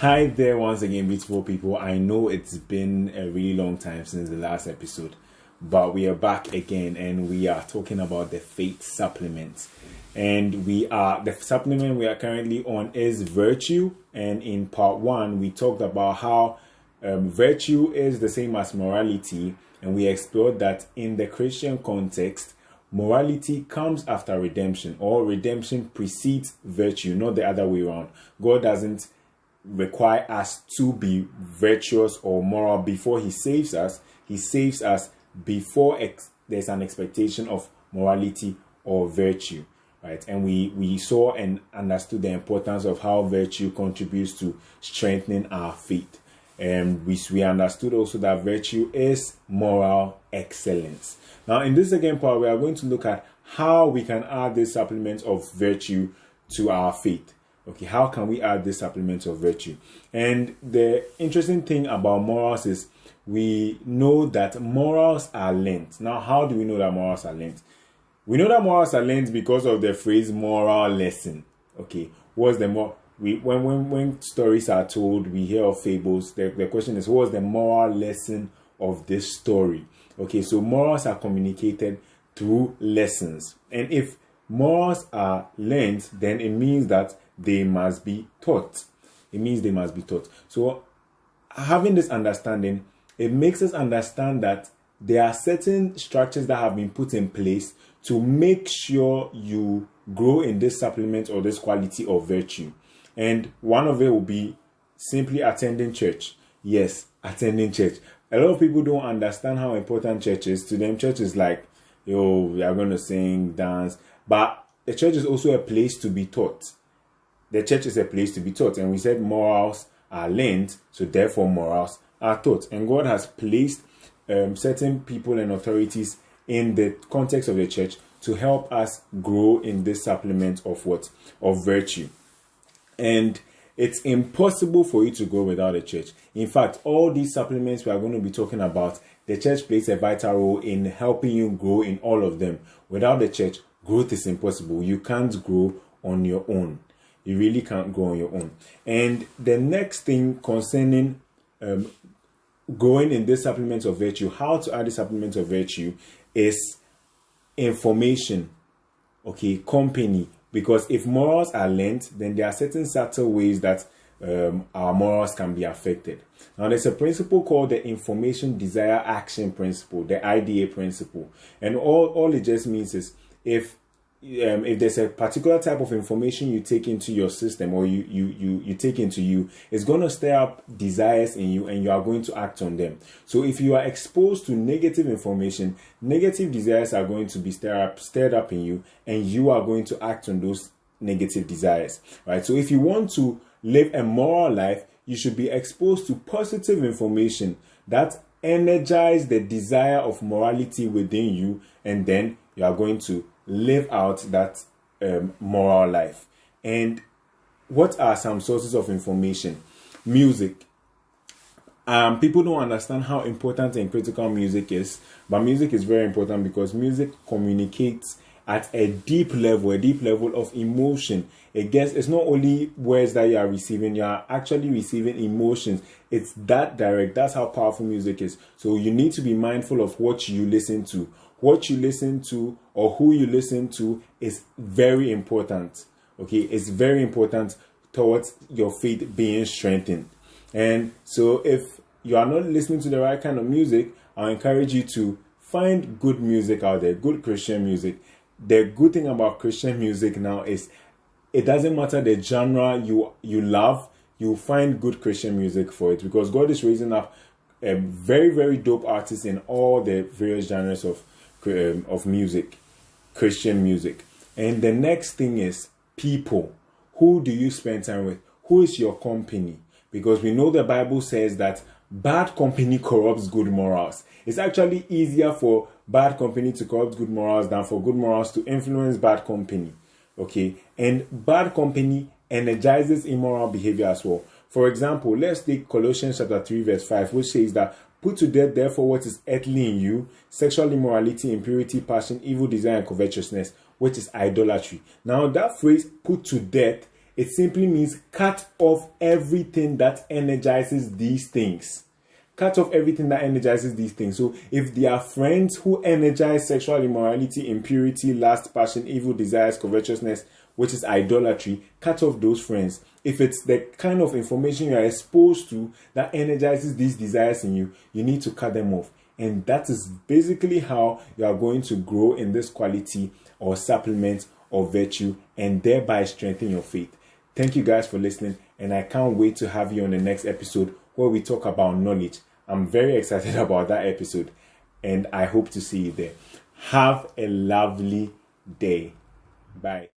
Hi there once again, beautiful people. I know it's been a really long time since the last episode, but we are back again and we are talking about the faith supplements. And the supplement we are currently on is virtue. And in part one, we talked about how virtue is the same as morality. And we explored that in the Christian context, morality comes after redemption, or redemption precedes virtue, not the other way around. God doesn't require us to be virtuous or moral before he saves us. He saves us before there's an expectation of morality or virtue, right? And we saw and understood the importance of how virtue contributes to strengthening our faith. And we understood also that virtue is moral excellence. Now, in this second part, we are going to look at how we can add this supplement of virtue to our faith. Okay, how can we add this supplement of virtue? And the interesting thing about morals is we know that morals are learned. Now, how do we know that morals are learned? We know that morals are learned because of the phrase moral lesson. Okay, what's the when stories are told, we hear of fables. The question is, what's the moral lesson of this story? Okay, so morals are communicated through lessons. And if morals are learned, then it means that they must be taught. It means they must be taught. So having this understanding, it makes us understand that there are certain structures that have been put in place to make sure you grow in this supplement or this quality of virtue. And one of it will be simply attending church. Yes, attending church. A lot of people don't understand how important church is. To them, church is like, yo, we are going to sing, dance. But the church is also a place to be taught. The church is a place to be taught. And we said morals are learned, so therefore morals are taught. And God has placed certain people and authorities in the context of the church to help us grow in this supplement of what? Of virtue. And it's impossible for you to grow without a church. In fact, all these supplements we are going to be talking about, the church plays a vital role in helping you grow in all of them. Without the church, growth is impossible. You can't grow on your own. You really can't grow on your own. And the next thing concerning growing in this supplement of virtue, how to add the supplement of virtue, is information, okay, company. Because if morals are learned, then there are certain subtle ways that our morals can be affected. Now, there's a principle called the information desire action principle, the IDA principle. And all it just means is if there's a particular type of information you take into your system, or you take into you, it's going to stir up desires in you and you are going to act on them. So if you are exposed to negative information, negative desires are going to be stirred up in you, and you are going to act on those negative desires, right? So if you want to live a moral life, you should be exposed to positive information that energize the desire of morality within you, and then you are going to live out that moral life. And what are some sources of information? Music. People don't understand how important and critical music is, but music is very important because music communicates at a deep level of emotion. It's not only words that you are receiving, you are actually receiving emotions. It's that direct. That's how powerful music is. So you need to be mindful of what you listen to. What you listen to or who you listen to is very important. Okay, it's very important towards your faith being strengthened. And so if you are not listening to the right kind of music, I'll encourage you to find good music out there, good Christian music. The good thing about Christian music now is it doesn't matter the genre you love, you'll find good Christian music for it, because God is raising up very, very dope artists in all the various genres of music, Christian music. And the next thing is people. Who do you spend time with? Who is your company? Because we know the Bible says that bad company corrupts good morals. It's actually easier for bad company to corrupt good morals than for good morals to influence bad company. Okay, and bad company energizes immoral behavior as well. For example, let's take Colossians chapter 3 verse 5, which says that put to death therefore what is earthly in you, sexual immorality, impurity, passion, evil desire, and covetousness, which is idolatry. Now that phrase, put to death, It simply means cut off everything that energizes these things. Cut off everything that energizes these things. So if there are friends who energize sexual immorality, impurity, lust, passion, evil desires, covetousness, which is idolatry, cut off those friends. If it's the kind of information you are exposed to that energizes these desires in you, you need to cut them off. And that is basically how you are going to grow in this quality or supplement of virtue and thereby strengthen your faith. Thank you guys for listening, and I can't wait to have you on the next episode where we talk about knowledge. I'm very excited about that episode, and I hope to see you there. Have a lovely day. Bye.